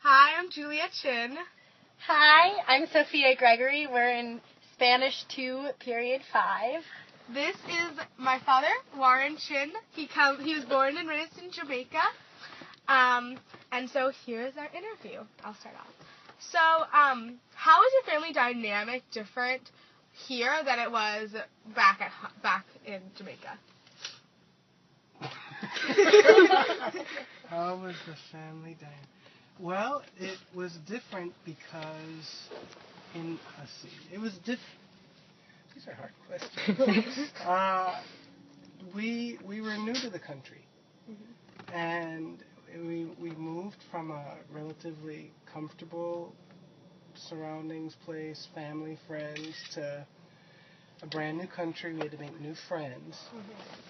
Hi, I'm Julia Chin. Hi, I'm Sophia Gregory. We're in Spanish 2, period 5. This is my father, Warren Chin. He was born and raised in Jamaica. And so here's our interview. I'll start off. So, how is your family dynamic different here than it was back in Jamaica? How was the family dynamic? Well, it was different because it was different. These are hard questions. We were new to the country, and we moved from a relatively comfortable surroundings, place, family, friends, to a brand new country. We had to make new friends.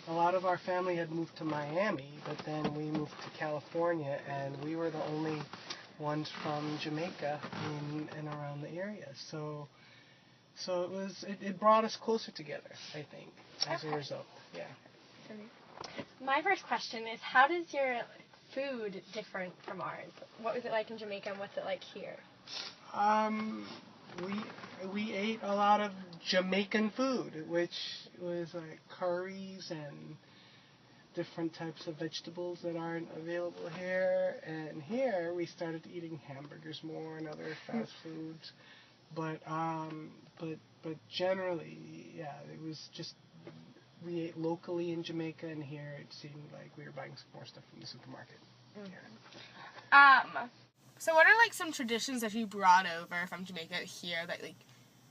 A lot of our family had moved to Miami, but then we moved to California, and we were the only ones from Jamaica in and around the area. So it brought us closer together, I think, as a result. Yeah. My first question is, how does your food different from ours? What was it like in Jamaica and what's it like here? We ate a lot of Jamaican food, which was like curries and different types of vegetables that aren't available here. And here we started eating hamburgers more and other fast foods. But generally, yeah, it was just we ate locally in Jamaica, and here it seemed like we were buying some more stuff from the supermarket. So what are like some traditions that you brought over from Jamaica here that like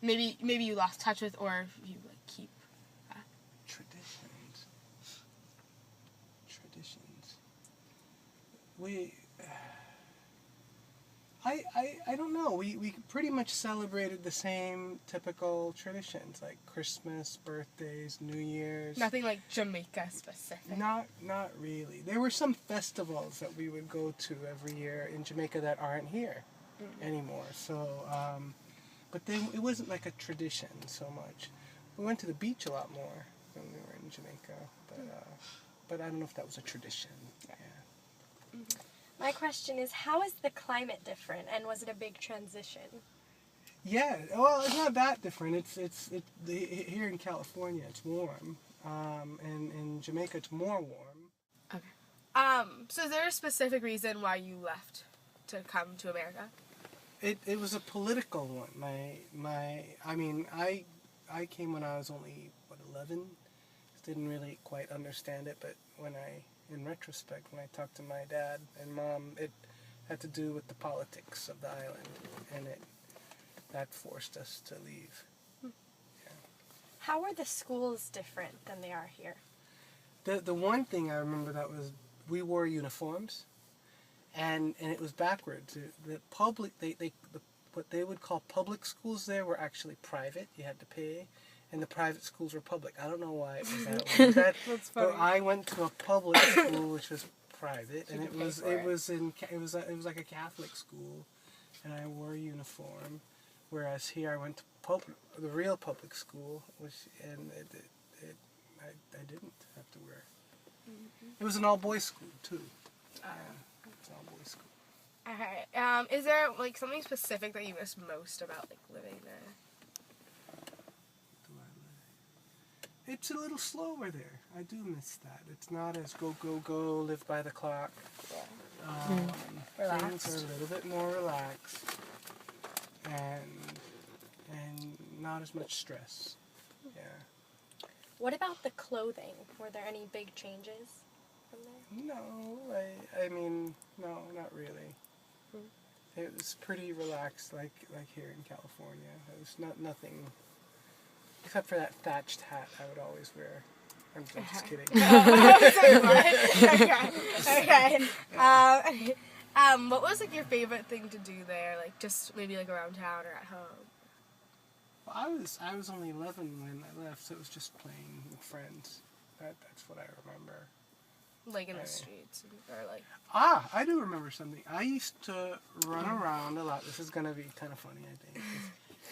maybe you lost touch with or you like keep? Traditions. I don't know. We pretty much celebrated the same typical traditions like Christmas, birthdays, New Year's. Nothing like Jamaica specific. Not really. There were some festivals that we would go to every year in Jamaica that aren't here anymore. So, but it wasn't like a tradition so much. We went to the beach a lot more when we were in Jamaica, but I don't know if that was a tradition. Yeah. My question is, how is the climate different, and was it a big transition? Yeah, well, it's not that different. Here in California, it's warm, and in Jamaica, it's more warm. Okay. So is there a specific reason why you left to come to America? It was a political one. I came when I was only 11. Didn't really quite understand it, but in retrospect, when I talked to my dad and mom, it had to do with the politics of the island, and that forced us to leave. Yeah. How are the schools different than they are here? The one thing I remember that was we wore uniforms, and it was backwards. The public what they would call public schools there were actually private. You had to pay. And the private schools were public. I don't know why it was that way. That's funny. But I went to a public school which was private, and it was like a Catholic school, and I wore a uniform. Whereas here I went to the real public school, I didn't have to wear. It was an all boys school too. It was an all boys school. Okay. Is there like something specific that you miss most about like living there? It's a little slower there. I do miss that. It's not as go, live by the clock. Things are a little bit more relaxed and not as much stress. Yeah. What about the clothing? Were there any big changes from there? No, no, not really. It was pretty relaxed, like here in California. It was nothing. Except for that thatched hat I would always wear. I'm just kidding. Okay. What was like your favorite thing to do there? Like just maybe like around town or at home? Well, I was only 11 when I left, so it was just playing with friends. That's what I remember. Like in the streets or like. I do remember something. I used to run around a lot. This is gonna be kind of funny, I think.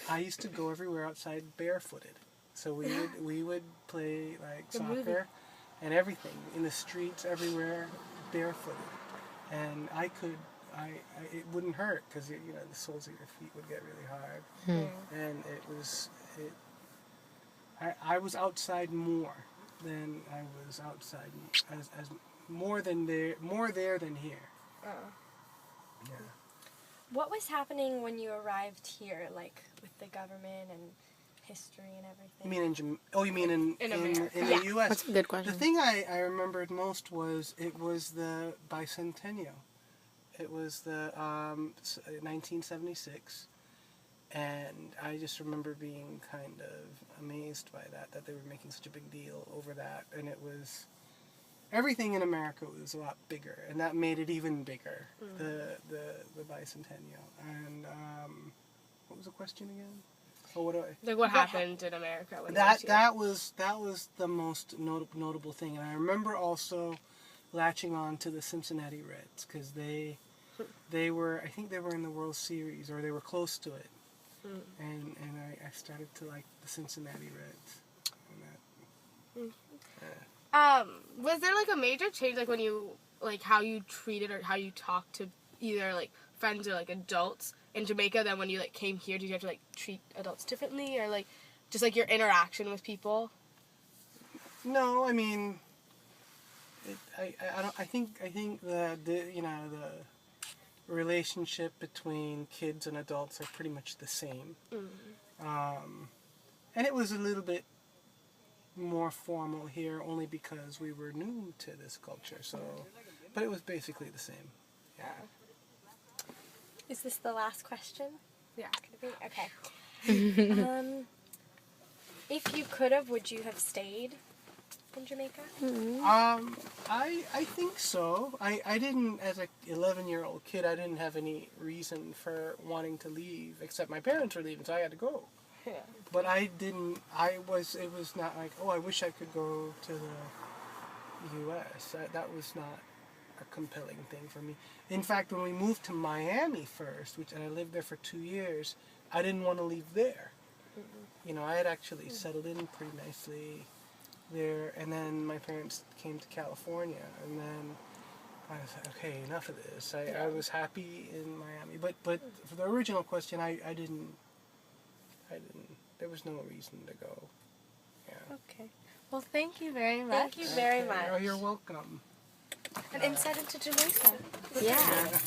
I used to go everywhere outside barefooted. So we would play like soccer and everything in the streets everywhere barefooted. And I it wouldn't hurt because the soles of your feet would get really hard, and I was outside more than I was outside as more there than here. Yeah. What was happening when you arrived here, like with the government and history and everything? You mean in America. in Yeah. the U.S.? That's a good question. The thing I remembered most was it was the bicentennial. It was the 1976, and I just remember being kind of amazed by that they were making such a big deal over that, and it was everything in America was a lot bigger, and that made it even bigger. The bicentennial, and what was the question again? Oh, What happened in America when that was the most notable thing, and I remember also latching on to the Cincinnati Reds because they were, I think they were in the World Series, or they were close to it, and I started to like the Cincinnati Reds. And was there like a major change, like when you, like how you treated or how you talked to either like friends or like adults in Jamaica than when you like came here? Did you have to like treat adults differently, or like just like your interaction with people? no, I mean, I don't. I think the relationship between kids and adults are pretty much the same. And it was a little bit more formal here only because we were new to this culture. So, but it was basically the same. Yeah. Is this the last question? Yeah. Okay. If you could have, would you have stayed in Jamaica? I think so. I didn't, as a 11-year-old kid, I didn't have any reason for wanting to leave, except my parents were leaving, so I had to go. Yeah. But I didn't, it was not like, oh, I wish I could go to the U.S. That was not a compelling thing for me. In fact, when we moved to Miami first, and I lived there for 2 years, I didn't want to leave there. I had actually settled in pretty nicely there, and then my parents came to California, and then I was like, okay, enough of this. I was happy in Miami, but for the original question, I didn't. There was no reason to go. Yeah. Okay. Well, thank you very much. Thank you very Okay. much. Oh, you're welcome. An insight into Jamaica. Yeah.